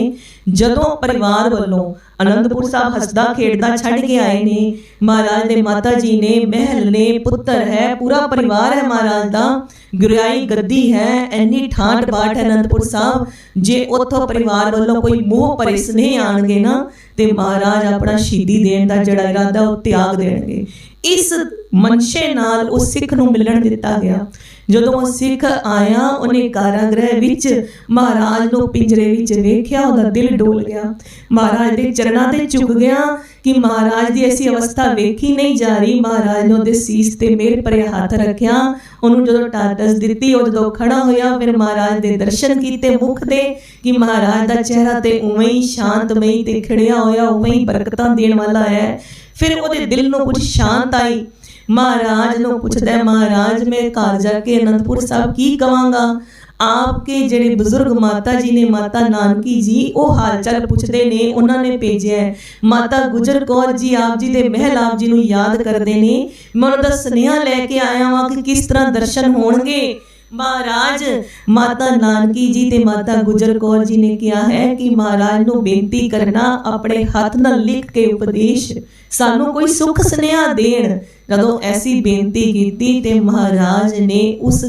जदों परिवार वालों आनंदपुर साहब हसदा खेड़दा छड़ के आए ने, महाराज दे माता जी ने, महल ने, पुत्र है, पूरा परिवार है महाराज दा, गुरियाई गद्दी है, इन्नी ठाट बाट है आनंदपुर साहब। जे उथों परिवार वालों कोई मोह भरे स्नेह आणगे ना ते महाराज अपना शहीदी देण दा जिहड़ा इरादा वो त्याग देणगे। इस मनशे नाल उस सिख नूं मिलण दिता गया। जदों सिख आया उन्हें कारागृह विच महाराज नूं पिंजरे विच वेख्या, उहदा दिल डोल गया। महाराज दे चरणां ते झुक गया कि महाराज दी ऐसी अवस्था वेखी नहीं जा रही। महाराज ने उहदे सीस ते मेहर भरे हथ रखिया, उहनूं जदों टाटस दित्ती, वो जदों खड़ा होया फिर महाराज दे दर्शन कीते मुख दे कि महाराज दा चेहरा ते उवें ही शांतमई ते खिड़िया होया, उवें ही बरकतां देण वाला है। फिर उहदे दिल नूं कुछ शांत आई। महाराज नूं पुछदा, महाराज मैं घर जाके आनंदपुर साहब की कवांगा? आपके जिहड़े बुजुर्ग माता जी ने, माता नानकी जी, वो हाल चाल पुछदे ने, उन्होंने भेजिया है। माता गुजर कौर जी आप जी दे महल आप जी नूं याद करदे ने, मैं उन्हां दा सुनेहा लैके आया वां कि किस तरह दर्शन होणगे। महाराज माता नानकी जी ते माता गुजर कौर जी ने कहा है कि महाराज नूं बेनती करना अपने हाथ नाल लिख के उपदेश सानू कोई सुख स्नेहा देण। जदों ऐसी बेनती कीती ते महाराज ने उस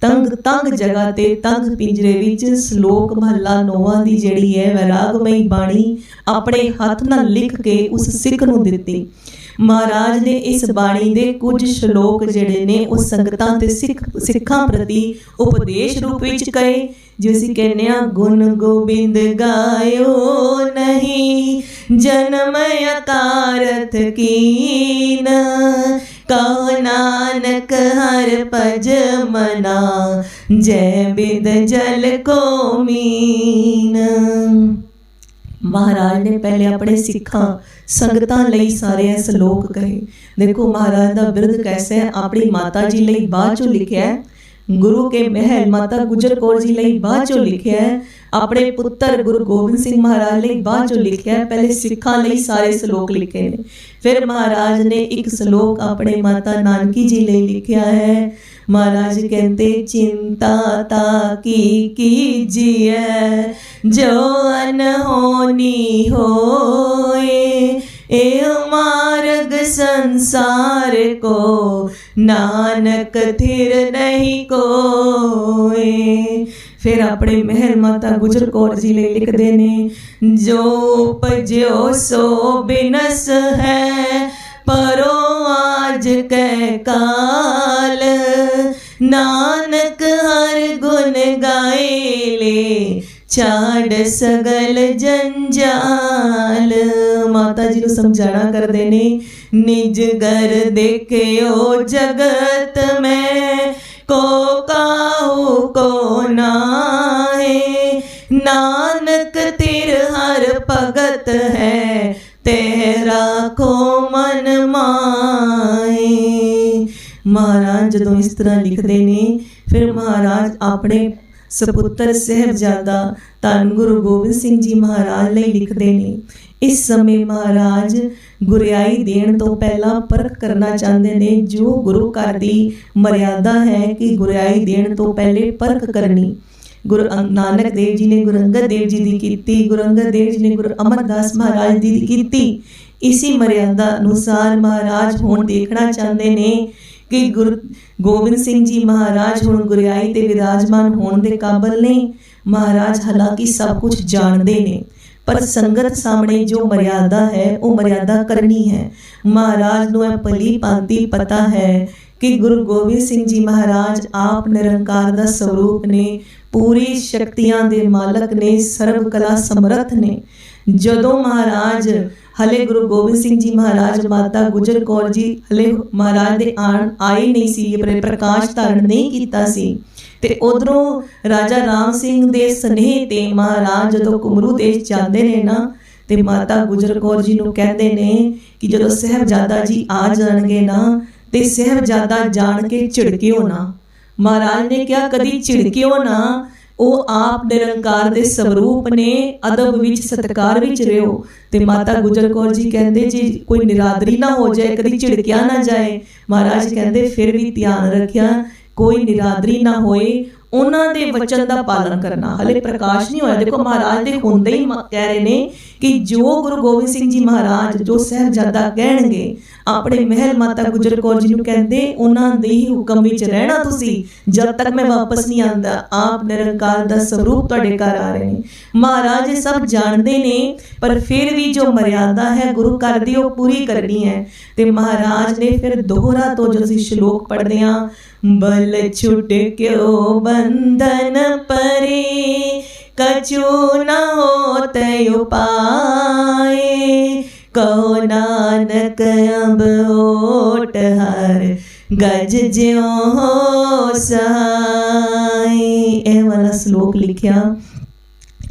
तंग जगह ते तंग पिंजरे विच श्लोक महला 9 दी जिहड़ी है वैरागमई बाणी अपने हाथ नाल लिख के उस सिख नूं दित्ती। महाराज ने इस बाणी दे कुछ श्लोक जिहड़े ने उस संगतां ते सिखां प्रति उपदेश रूप विच कहे, जो असीं कहने आ गुण गोबिंद गायो नहीं जन्म अकारथ कीन, कहो नानक हर पज मना जय बिद जल को मीन। महाराज ने पहले अपने सिखां संगतां लई सारे श्लोक कहे। देखो महाराज दा बिरद कैसे है, अपनी माता जी लई बाद चों लिखिया है, गुरु के महल माता गुजर कौर जी लई बाद चों लिखिया है, अपने पुत्र गुरु गोबिंद सिंह महाराज लई बाद चों लिखिया है। पहले सिखां लई सारे श्लोक लिखे ने, फिर महाराज ने एक श्लोक अपने माता नानकी जी लई लिखिया है। महाराज कहते चिंता ताकी कीजिए जो अनहोनी होए, ए मार्ग संसार को नानक थिर नहीं कोए। फिर अपने महल माता गुजर कौर जी ले लिखते ने, जो उपजो सो बिनस है परो आज कै काल, नानक हर गुण गाए ले छाड़ सगल जंजाल। माता जी को समझाना कर देने, निज घर देखे ओ जगत में को काहू को नाहे, नानक तिर हर भगत है तेरा को मन माए। महाराज जदों इस तरह लिखते ने, फिर महाराज अपने सपुत्र साहिबजादा धन गुरु गोबिंद सिंह जी महाराज लई लिखते ने। इस समय महाराज गुरियाई देण तो पहला परख करना चाहते ने, जो गुरु घर दी मर्यादा है कि गुरियाई देण तो पहले परख करनी। गुरु नानक देव जी ने गुरु अंगद देव जी दी कीती, गुरु अंगद देव जी ने गुरु अमरदास महाराज दी कीती। इसी मर्यादा अनुसार महाराज हुण देखना चाहते ने कि गुरु गोबिंद सिंह जी महाराज हुण गुरियाई ते विराजमान होने दे काबिल ने। महाराज हालांकि सब कुछ जानते ने, पर संगत सामने जो मर्यादा है वो मर्यादा करनी है। महाराज नूं भली भांति पता है कि गुरु गोबिंद सिंह जी महाराज आप निरंकार दा स्वरूप ने, पूरी शक्तियां दे मालक ने, सर्व कला समर्थ ने। जदों महाराज हले गुरु गोबिंद सिंह जी महाराज माता गुजर कौर जी हले महाराज दे आए नहीं सी, अपने प्रकाश धारण नहीं कीता सी, ते उधरों राजा राम सिंह दे स्नेह ते महाराज जदों कुमरू देश जांदे ने ना, ते माता गुजर कौर जी नूं कहंदे ने कि जदों साहिबजादा जी आ जाणगे ना, ते साहिबजादा जान के झिड़किओ ना। महाराज ने क्या कदी झिड़किओ ना, वो आप निरंकार दे स्वरूप ने, अदब विच सत्कार विच रहो। ते माता गुजर कौर जी कहंदे जी कोई निरादरी ना हो जाए, कदी झिड़किया ना जाए। महाराज कहंदे फिर भी ध्यान रखिया कोई निरादरी ना होए, उन्हां दे वचन दा पालन करना। हले प्रकाश नहीं होया, देखो महाराज दे हुंदे ही कह रहे ने कि जो गुरु गोबिंद सिंह जी महाराज जो साहिबजादा कहणगे, अपने महल माता गुजर कौर जी नूं कहंदे उन्हां दे ही हुक्म विच रहना तुसी, जब तक मैं वापस नहीं आंदा। आप निरंकार दा स्वरूप तुहाडे घर आ रहे हैं। महाराज सब जानते ने, पर फिर भी जो मर्यादा है गुरु घर दी वो पूरी करनी है। ते महाराज ने फिर दोहरा तो जो असीं श्लोक पढ़दे हां, बल छुट क्यों बंधन परे, कछु न होत उपाय, कहो नानक अब ओट हर, गज ज्यों हो सहाय। ਇਹ वाला श्लोक लिखिया।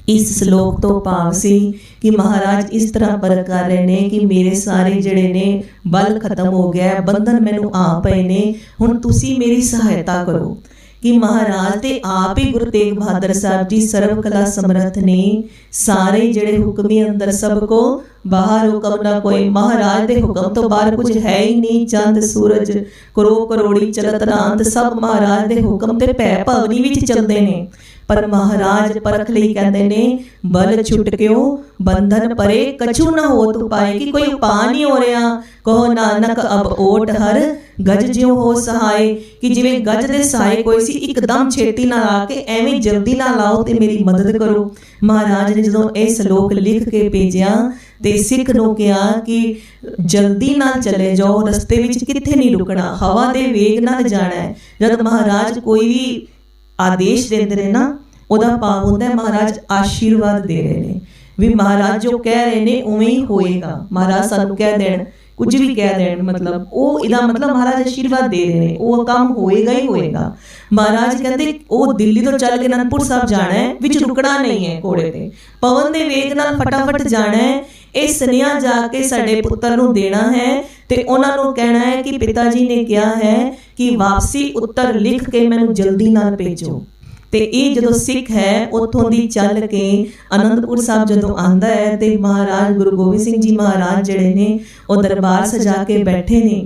इस श्लोक तो भाव सी कि महाराज इस तरह परख कर रहे ने कि मेरे सारे जड़े ने बल खत्म हो गया, बंधन मैनू आ पे ने, हुण तुसी मेरी सहायता करो। कि महाराज ते आप ही गुरु तेग बहादुर साहब जी सर्व कला समर्थ ने, सारे जड़े हुक्मी अंदर सबको बाहर हुक्म ना कोई, महाराज दे हुक्म तो बाहर कुछ है ही नहीं। चंद सूरज करो करोड़ी चलत रांत, सब महाराज दे हुक्म ते भै भवनी विच चलदे ने। पर महाराज परख लई कहंदे ने बल छुट क्यों बंधन परे, कछु न होत उपाय, कि कोई उपाय नहीं हो रहा। कहो नानक अब ओट हर, गज ज्यों हो सहाय, कि जिवें गज दे सहाय कोई सी एकदम छेती ना ला के एवें जल्दी ना लाओ ते मेरी मदद करो। महाराज ने जदों इह श्लोक लिख के भेजिया ते सिख नूं कहा कि जल्दी ना चले जाओ, रस्ते विच किथे नहीं रुकना, हवा दे वेग नाल जाना है। जद महाराज कोई भी आदेश देंदे ने ना, उहदा भाव हुंदा है महाराज आशीर्वाद दे रहे ने, भी महाराज जो कह रहे ने उवें ही होएगा। महाराज सानू कह देण, कुछ भी कह देण, मतलब वो इहदा मतलब महाराज आशीर्वाद दे रहे ने, वो काम होएगा ही होएगा। महाराज कहते वो दिल्ली तो चल के अनंदपुर साहब जाना है, विच रुकना नहीं है घोड़े ते, पवन दे वेग नाल फटाफट जाना है। ਇਹ ਸੁਨੇਹਾ जा के साडे पुत्र नूं देना है, ते उन्हां नूं कहना है कि पिता जी ने कहा है कि वापसी उत्तर लिख के मैनूं जल्दी नाल भेजो। ते ये जदों सिख है उत्थों दी चल के आनंदपुर साहब जदों आंदा है, ते महाराज गुरु गोबिंद सिंह जी महाराज जिहड़े ने वो दरबार सजा के बैठे ने।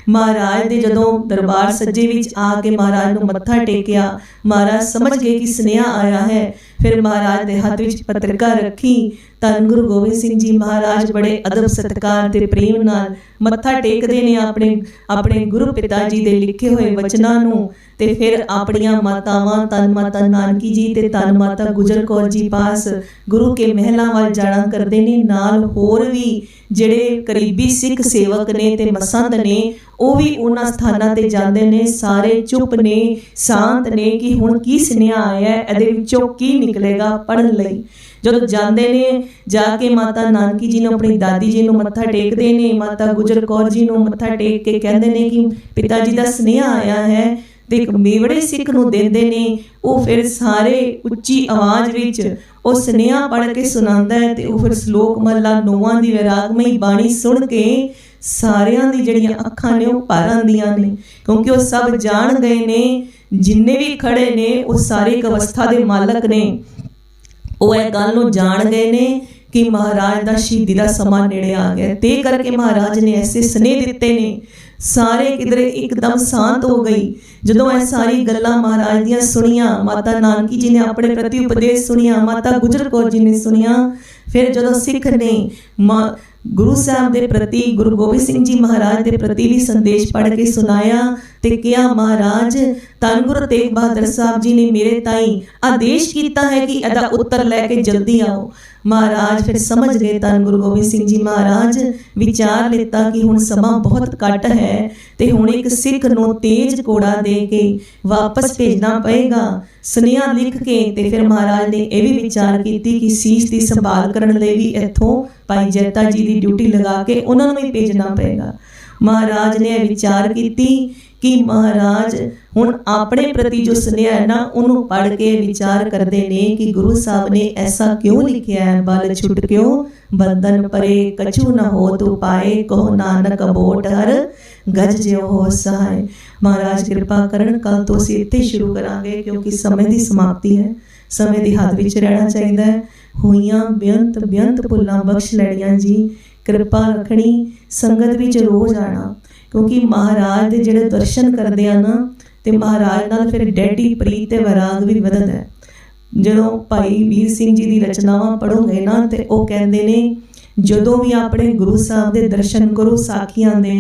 महाराज दे जदों दरबार सज्जे विच आके महाराज नूं मत्था टेकिया, महाराज समझ गए कि स्नेहा आया है। फिर महाराज दे हाथ विच पत्रिका रखी, धन गुरु गोबिंद सिंह जी महाराज बड़े अदब सत्कार ते प्रेम नाल मत्था टेकदे ने अपने अपने गुरु पिता जी दे लिखे हुए वचनां नूं। ते फिर अपनियां मातावां धन माता नानकी जी ते धन माता गुजर कौर जी पास गुरु के महलां वल जाणा करदे ने। नाल होर भी जिहड़े करीबी सिख सेवक ने ते मसंद ने वो भी उन्हां स्थानां ते जांदे ने। सारे चुप ने, शांत ने कि हुण की सुनेहा आया है, इहदे विचों की निकलेगा पढ़न लई। जदों जांदे ने जाके माता नानकी जी नूं अपनी दादी जी नूं मत्था टेकदे ने, माता गुजर कौर जी नूं मत्था टेक के कहंदे ने कि पिता जी दा सुनेहा आया है। ते एक मेवड़े सिख नूं देंदे ने, वो फिर सारे उच्ची आवाज़ विच वो सुनेहा पढ़ के सुनांदा है। ते वो फिर श्लोक महला 9 दी वैरागमई बाणी सुन के सारियां दी जिहड़ियां अखां ने वो भर आंदियां ने, क्योंकि वो सब जान गए ने, जिन्ने भी खड़े ने वो सारे एक अवस्था दे मालक ने। वो इह गल नूं जान गए ने कि महाराज दा शहीदी दा समा नेड़े आ गया। ते करके महाराज ने ऐसे स्नेह दिते ने, सारे किधरे एकदम शांत हो गई। जदों यह सारी गल्लां महाराज दियां सुनिया, माता नानकी जी ने अपने प्रति उपदेश सुनिया, माता गुजर कौर जी ने सुनिया। फिर जदों सिख ने गुरु साहब के प्रति, गुरु गोबिंद सिंह जी महाराज के प्रति भी संदेश पढ़ के सुनाया ते कहा, महाराज धन गुरु तेग बहादुर साहब जी ने मेरे ताई आदेश किया है कि इहदा उत्तर लैके जल्दी आओ। महाराज फिर समझ गए, धन गुरु गोबिंद सिंह जी महाराज विचार लेता कि हुण समा बहुत घट है ते हुण एक सिख नूं तेज घोड़ा दे के वापस भेजना पएगा। सुनेहा लिख के ते फिर महाराज ने यह भी विचार की कि सीस की संभाल करने लई भी इत्थों भाई जैता जी की ड्यूटी लगा के उन्होंने भी भेजना पएगा। महाराज ने विचार की कि महाराज हुण अपने प्रति जो सुनिया है ना उन्होंने पढ़ के विचार करते ने कि गुरु साहब ने ऐसा क्यों लिखा है, बल छुट क्यों बंधन परे कछु न हो तो पाए, कहो नानक बोट हर गज जो हो सहाय। महाराज कृपा करन, कल तो असीं इत्थे शुरू करांगे क्योंकि समय की समाप्ति है, समय की हद विच रहना चाहिए है। होइयां बेअंत बेअंत भुल्लां बख्श लैणियां जी, कृपा रखनी, संगत विच रोज़ आना, क्योंकि महाराज के जिहड़े दर्शन करते हैं ना तो महाराज नाल फिर डैडी प्रीत ते वैराग भी वधदा है। जदों भाई वीर सिंह जी की रचनावां पढ़ोगे ना तो वह कहते ने जदों भी अपने गुरु साहब के दर्शन करो साखियां दे,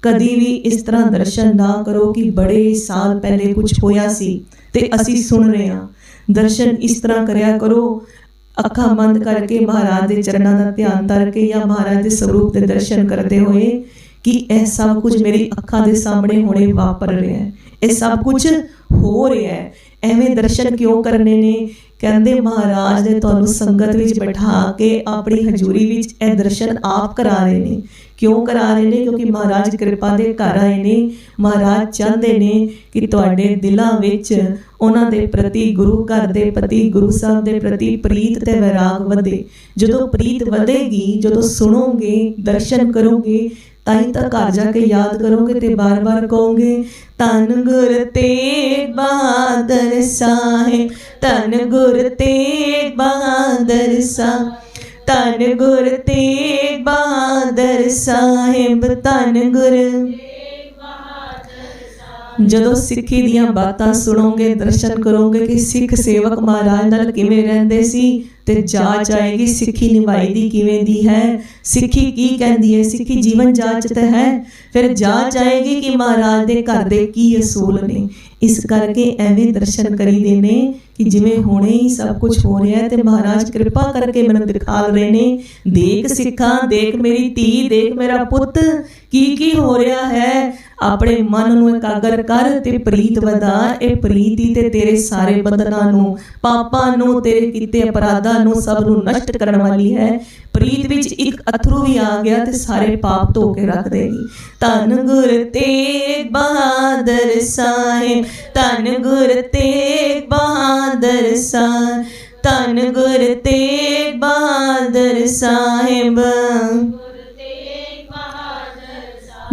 कदी भी इस तरह दर्शन ना करो कि बड़े साल पहले कुछ होया सी ते असीं सुन रहे हां। दर्शन इस तरह करया करो, अखां बंद करके महाराज के चरणों का ध्यान करके या महाराज के स्वरूप के दर्शन करते हुए कि यह सब कुछ मेरी अखां के सामने होने वापर रहा है, यह सब कुछ हो रहा है। एवें दर्शन क्यों करने ने? कहते महाराज ने तुहानूं संगत विच बैठा के अपनी हजूरी विच यह दर्शन आप करा रहे हैं। क्यों करा रहे हैं? क्योंकि महाराज कृपा दे घर आए ने। महाराज चाहते ने कि तुहाडे दिलां विच उन्हां दे प्रति, गुरु घर दे प्रति, गुरु साहब दे प्रति प्रीत ते वैराग वधे। जदों प्रीत वधेगी, जदों सुनोगे, दर्शन करोगे, ताई तक घर जाके याद करोगे तो बार बार कहोगे धन गुरु तेग बहादुर साहिब, धन गुरु तेग बहादुर साहिब, धन गुरु तेग बहादुर साहिब, धन गुरु। जदों सिक्खी दियां बातां सुनोगे, दर्शन करोगे कि सिख सेवक महाराज नाल किवें रहिंदे सी ते जाच आएगी सिक्खी निभाई दी किवें दी है, सिक्खी की कहंदी है, सिक्खी जीवन जाच ते है। फिर जाच आएगी कि महाराज दे घर दे की असूल ने। इस करके एवें दर्शन करी देने कि जिवें हुणे ही सब कुछ हो रहा है तो महाराज कृपा करके मैनूं दिखा रहे ने, देख सिखा, देख मेरी धी, देख मेरा पुत की हो रहा है। अपने मन नूं एकागर कर ते प्रीत वधा। ये प्रीत ही ते तेरे सारे बंधनां नूं, पापां नूं, तेरे कीते अपराधां नूं सब नूं नष्ट करन वाली है। प्रीत विच एक अथरू भी आ गया तो सारे पाप धो के रख देगी। धन गुरु तेग बहादुर साहिब, धन गुरु तेग बहादुर साहिब, धन गुरु तेग बहादुर साहिब।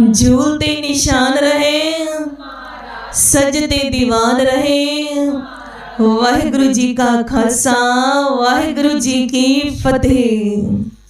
झूलते निशान रहे, सजते दीवान रहे। वाहिगुरु जी का खालसा, वाहिगुरु जी की फतेह।